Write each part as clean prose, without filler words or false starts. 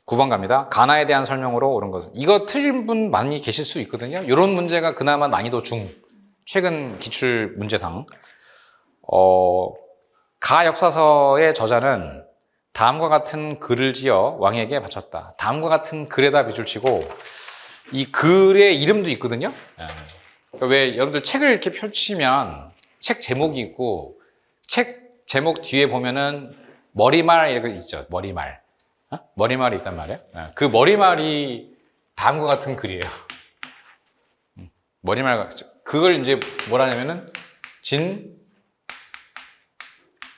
9번 갑니다. 가나에 대한 설명으로 옳은 것은. 이거 틀린 분 많이 계실 수 있거든요. 이런 문제가 그나마 난이도 중, 최근 기출 문제상. 가 역사서의 저자는 다음과 같은 글을 지어 왕에게 바쳤다. 다음과 같은 글에다 밑줄 치고 이 글의 이름도 있거든요. 그러니까 왜 여러분들 책을 이렇게 펼치면 책 제목이 있고 책 제목 뒤에 보면은 머리말 이런 거 있죠. 머리말. 머리말이 있단 말이에요. 그 머리말이 다음과 같은 글이에요. 머리말, 그걸 이제 뭐라냐면은 진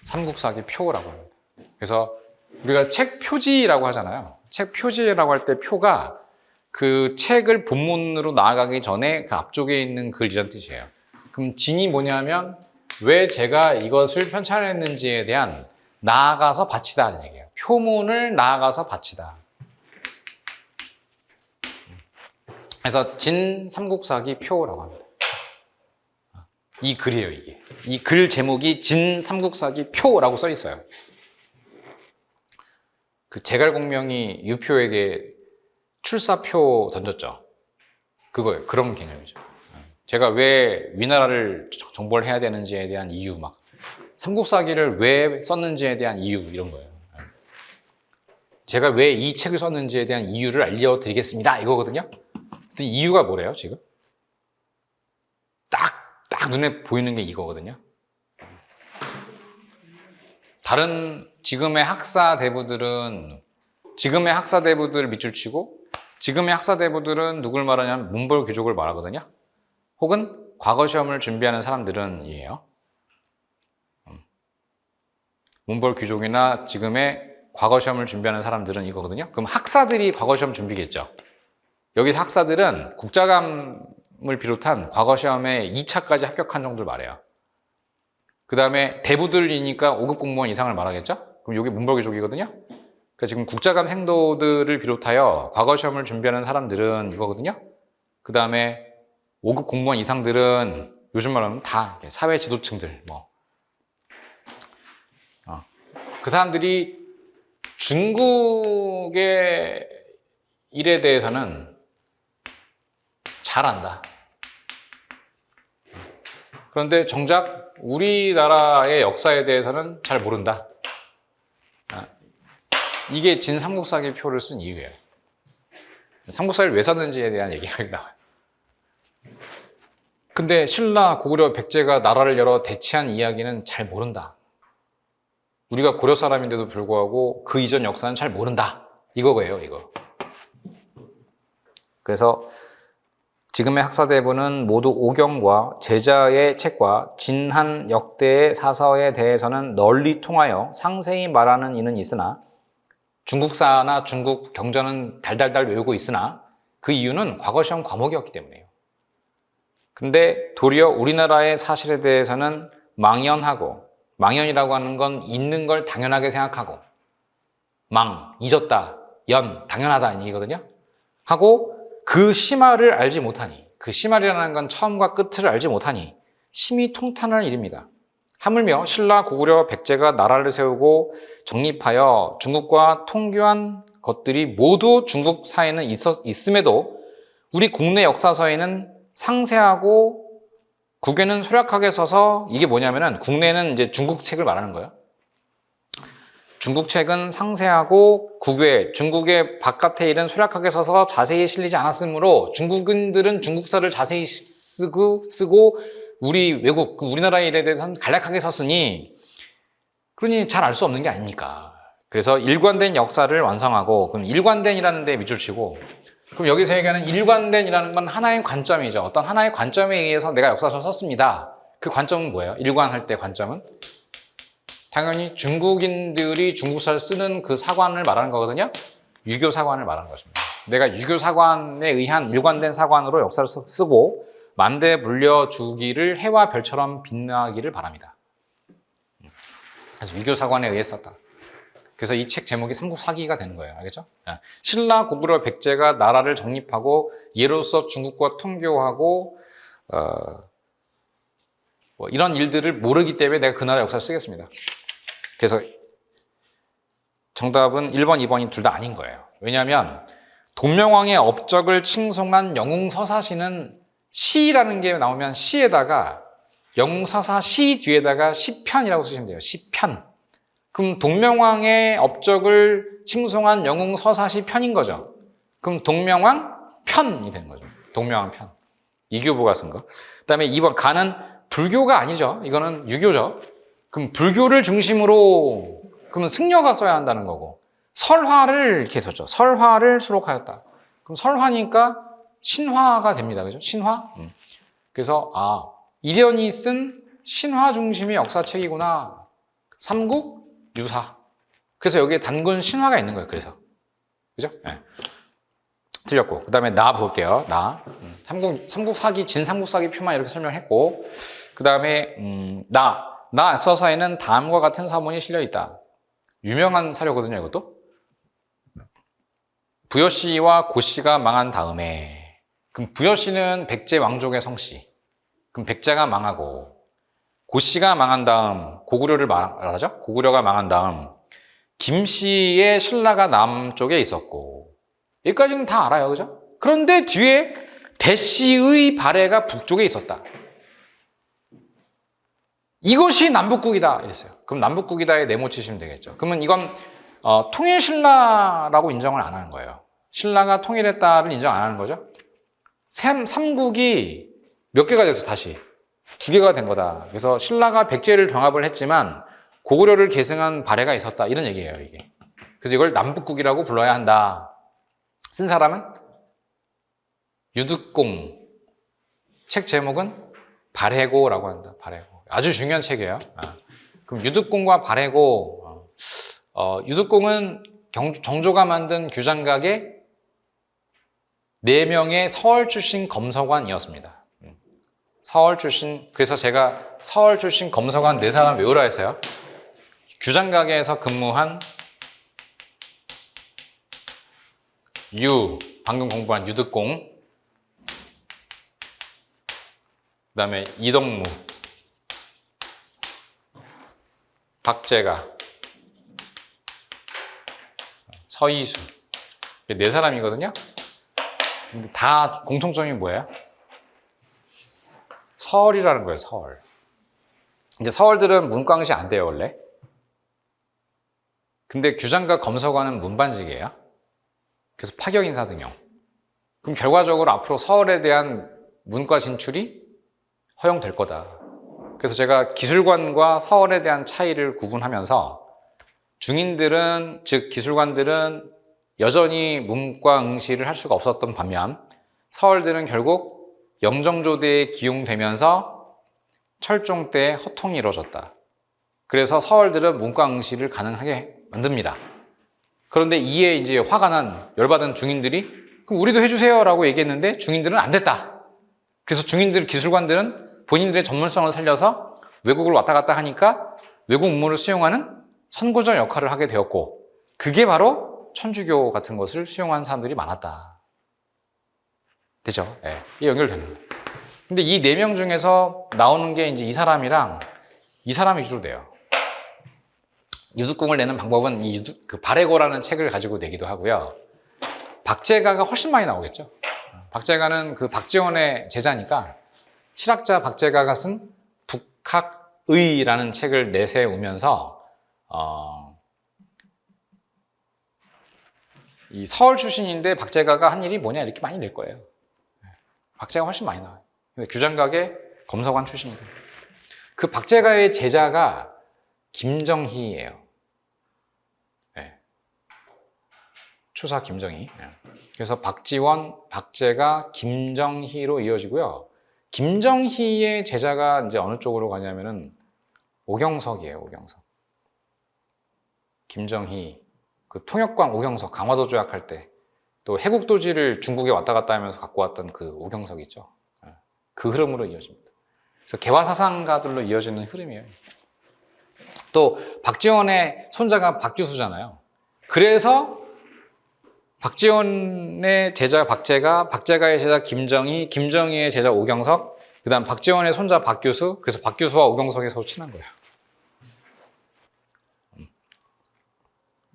삼국사기 표라고 합니다. 그래서 우리가 책 표지라고 하잖아요. 책 표지라고 할 때 표가 그 책을 본문으로 나아가기 전에 그 앞쪽에 있는 글이란 뜻이에요. 그럼 진이 뭐냐면 왜 제가 이것을 편찬했는지에 대한 나아가서 바치다 하는 얘기예요. 표문을 나아가서 바치다. 그래서 진 삼국사기 표라고 합니다. 이 글이에요, 이게. 이 글 제목이 진 삼국사기 표라고 써 있어요. 그 제갈공명이 유표에게 출사표 던졌죠. 그거예요. 그런 개념이죠. 제가 왜 위나라를 정벌 해야 되는지에 대한 이유, 막 삼국사기를 왜 썼는지에 대한 이유, 이런 거예요. 제가 왜 이 책을 썼는지에 대한 이유를 알려드리겠습니다, 이거거든요. 이유가 뭐래요, 지금? 딱 눈에 보이는 게 이거거든요. 다른 지금의 학사대부들을 밑줄 치고 지금의 학사대부들은 누굴 말하냐면 몽골 귀족을 말하거든요. 혹은 과거 시험을 준비하는 사람들은 이에요. 몽골 귀족이나 지금의 과거 시험을 준비하는 사람들은 이거거든요. 그럼 학사들이 과거 시험 준비겠죠. 여기 학사들은 국자감을 비롯한 과거 시험에 2차까지 합격한 정도를 말해요. 그 다음에 대부들이니까 5급 공무원 이상을 말하겠죠? 그럼 이게 몽골 귀족이거든요. 그러니까 지금 국자감 생도들을 비롯하여 과거 시험을 준비하는 사람들은 이거거든요. 그 다음에 5급 공무원 이상들은 요즘 말하면 다 사회 지도층들, 그 사람들이 중국의 일에 대해서는 잘 안다. 그런데 정작 우리나라의 역사에 대해서는 잘 모른다. 이게 진 삼국사기 표를 쓴 이유예요. 삼국사를 왜 썼는지에 대한 얘기가 나와요. 근데 신라, 고구려, 백제가 나라를 열어 대치한 이야기는 잘 모른다. 우리가 고려 사람인데도 불구하고 그 이전 역사는 잘 모른다. 이거예요, 이거. 그래서 지금의 학사대부는 모두 오경과 제자의 책과 진한 역대의 사서에 대해서는 널리 통하여 상세히 말하는 이는 있으나 중국사나 중국 경전은 달달달 외우고 있으나 그 이유는 과거 시험 과목이었기 때문이에요. 근데 도리어 우리나라의 사실에 대해서는 망연하고, 망연이라고 하는 건 있는 걸 당연하게 생각하고, 잊었다, 당연하다 이 얘기거든요. 하고 그 심화를 알지 못하니, 그 심화라는 건 처음과 끝을 알지 못하니 심히 통탄할 일입니다. 하물며 신라, 고구려, 백제가 나라를 세우고 정립하여 중국과 통교한 것들이 모두 중국 사에는 있음에도 우리 국내 역사서에는 상세하고 국외는 소략하게 써서 이게 뭐냐면은 국내는 이제 중국 책을 말하는 거예요. 중국 책은 상세하고 국외, 중국의 바깥의 일은 소략하게 써서 자세히 실리지 않았으므로 중국인들은 중국사를 자세히 쓰고 우리 외국, 우리나라의 일에 대해서는 간략하게 썼으니 그러니 잘 알 수 없는 게 아닙니까? 그래서 일관된 역사를 완성하고, 그럼 일관된이라는 데 밑줄 치고, 그럼 여기서 얘기하는 일관된이라는 건 하나의 관점이죠. 어떤 하나의 관점에 의해서 내가 역사서를 썼습니다. 그 관점은 뭐예요? 일관할 때 관점은? 당연히 중국인들이 중국사를 쓰는 그 사관을 말하는 거거든요. 유교 사관을 말하는 것입니다. 내가 유교 사관에 의한 일관된 사관으로 역사를 쓰고 만대 물려주기를 해와 별처럼 빛나기를 바랍니다. 그래서 유교 사관에 의해 썼다. 그래서 이 책 제목이 삼국사기가 되는 거예요. 알겠죠? 신라, 고구려, 백제가 나라를 정립하고 예로서 중국과 통교하고 이런 일들을 모르기 때문에 내가 그 나라 역사를 쓰겠습니다. 그래서 정답은 1번, 2번이 둘 다 아닌 거예요. 왜냐하면 돈명왕의 업적을 칭송한 영웅서사시는 시라는 게 나오면 시에다가 영웅서사 시 뒤에다가 시편이라고 쓰시면 돼요. 시편. 그럼 동명왕의 업적을 칭송한 영웅서사시 편인 거죠. 그럼 동명왕 편이 되는 거죠. 동명왕 편. 이교보가 쓴 거. 그 다음에 2번 가는 불교가 아니죠. 이거는 유교죠. 그럼 불교를 중심으로 그러면 승려가 써야 한다는 거고 설화를 이렇게 썼죠. 설화를 수록하였다. 그럼 설화니까 신화가 됩니다. 그죠? 신화? 그래서 이련이 쓴 신화 중심의 역사책이구나. 삼국 유사. 그래서 여기에 단군 신화가 있는 거예요. 그래서 그죠? 네. 틀렸고 그 다음에 나 볼게요. 나 삼국 사기 진삼국 사기 표만 이렇게 설명했고 그 다음에 나 역사서에는 다음과 같은 사문이 실려 있다. 유명한 사료거든요. 이것도 부여씨와 고씨가 망한 다음에 그럼 부여씨는 백제 왕족의 성씨. 그럼 백제가 망하고 고씨가 망한 다음 고구려를 말하죠. 고구려가 망한 다음 김씨의 신라가 남쪽에 있었고 여기까지는 다 알아요. 그죠? 그런데 뒤에 대씨의 발해가 북쪽에 있었다. 이것이 남북국이다 이랬어요. 그럼 남북국이다에 네모치시면 되겠죠. 그러면 이건 통일신라라고 인정을 안 하는 거예요. 신라가 통일했다를 인정 안 하는 거죠. 삼국이 몇 개가 돼서 다시 2개가 된 거다. 그래서 신라가 백제를 병합을 했지만 고구려를 계승한 발해가 있었다. 이런 얘기예요. 이게. 그래서 이걸 남북국이라고 불러야 한다. 쓴 사람은 유득공. 책 제목은 발해고라고 한다. 발해고. 아주 중요한 책이에요. 그럼 유득공과 발해고. 유득공은 정조가 만든 규장각의 4명의 서울 출신 검서관이었습니다. 서울 출신, 그래서 제가 서울 출신 검서관 4사람 외우라 했어요. 규장가게에서 근무한 방금 공부한 유득공, 그 다음에 이덕무, 박재가, 서이수. 4사람이거든요. 다 공통점이 뭐예요? 서울이라는 거예요, 서울. 이제 서울들은 문광시 안 돼요, 원래. 근데 규장과 검서관은 문반직이에요. 그래서 파격인사 등용. 그럼 결과적으로 앞으로 서울에 대한 문과 진출이 허용될 거다. 그래서 제가 기술관과 서울에 대한 차이를 구분하면서 중인들은, 즉 기술관들은 여전히 문과 응시를 할 수가 없었던 반면 서울들은 결국 영정조대에 기용되면서 철종 때 허통이 이루어졌다. 그래서 서울들은 문과 응시를 가능하게 만듭니다. 그런데 이에 이제 화가 난 열받은 중인들이 그럼 우리도 해주세요 라고 얘기했는데 중인들은 안 됐다. 그래서 중인들 기술관들은 본인들의 전문성을 살려서 외국을 왔다 갔다 하니까 외국 문물을 수용하는 선구자 역할을 하게 되었고 그게 바로 천주교 같은 것을 수용한 사람들이 많았다. 되죠? 네, 이게 연결되는 거예요. 근데 이 4명 중에서 나오는 게 이제 이 사람이랑 이 사람이 주로 돼요. 유득공을 내는 방법은 그 발해고라는 책을 가지고 내기도 하고요. 박재가가 훨씬 많이 나오겠죠. 박재가는 그 박지원의 제자니까 실학자 박재가가 쓴 북학의라는 책을 내세우면서 이 서울 출신인데 박재가가 한 일이 뭐냐 이렇게 많이 낼 거예요. 박재가 훨씬 많이 나와요. 근데 규장각의 검서관 출신이거든요. 그 박재가의 제자가 김정희예요. 네. 추사 김정희. 네. 그래서 박지원, 박재가, 김정희로 이어지고요. 김정희의 제자가 이제 어느 쪽으로 가냐면은 오경석이에요. 오경석. 김정희, 그 통역관 오경석, 강화도 조약할 때 또 해국도지를 중국에 왔다 갔다 하면서 갖고 왔던 그 오경석 있죠. 그 흐름으로 이어집니다. 그래서 개화사상가들로 이어지는 흐름이에요. 또 박지원의 손자가 박규수잖아요. 그래서 박지원의 제자 박재가, 박재가의 제자 김정희, 김정희의 제자 오경석, 그 다음 박지원의 손자 박규수, 그래서 박규수와 오경석이 서로 친한 거예요.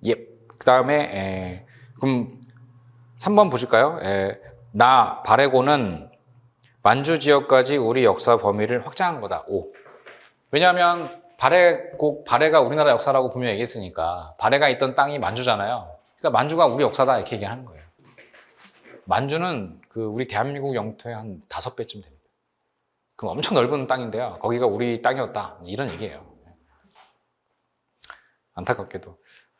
예. 그 다음에 그럼 3번 보실까요? 나 바레고는 만주 지역까지 우리 역사 범위를 확장한 거다. O. 왜냐하면 바레가 우리나라 역사라고 분명히 얘기했으니까 바레가 있던 땅이 만주잖아요. 그러니까 만주가 우리 역사다 이렇게 얘기하는 거예요. 만주는 우리 대한민국 영토의 한 5배쯤 됩니다. 그 엄청 넓은 땅인데요. 거기가 우리 땅이었다. 이런 얘기예요. 안타깝게도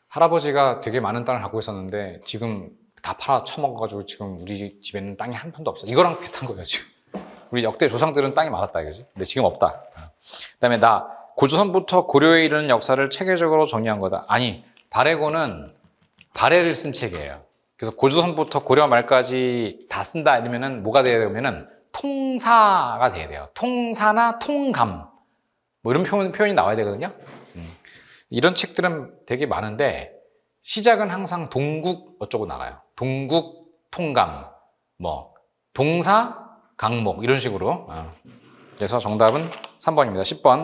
할아버지가 되게 많은 땅을 갖고 있었는데 지금 다 팔아 처먹어가지고 지금 우리 집에는 땅이 한 푼도 없어. 이거랑 비슷한 거예요 지금. 우리 역대 조상들은 땅이 많았다 이거지. 근데 지금 없다. 그다음에 나 고조선부터 고려에 이르는 역사를 체계적으로 정리한 거다. 아니 바레고는 바레를 쓴 책이에요. 그래서 고조선부터 고려 말까지 다 쓴다 이러면은 뭐가 돼야 되면은 통사가 돼야 돼요. 통사나 통감 뭐 이런 표현이 나와야 되거든요. 이런 책들은 되게 많은데 시작은 항상 동국 어쩌고 나가요. 동국 통감 뭐 동사 강목 이런 식으로. 그래서 정답은 3번입니다. 10번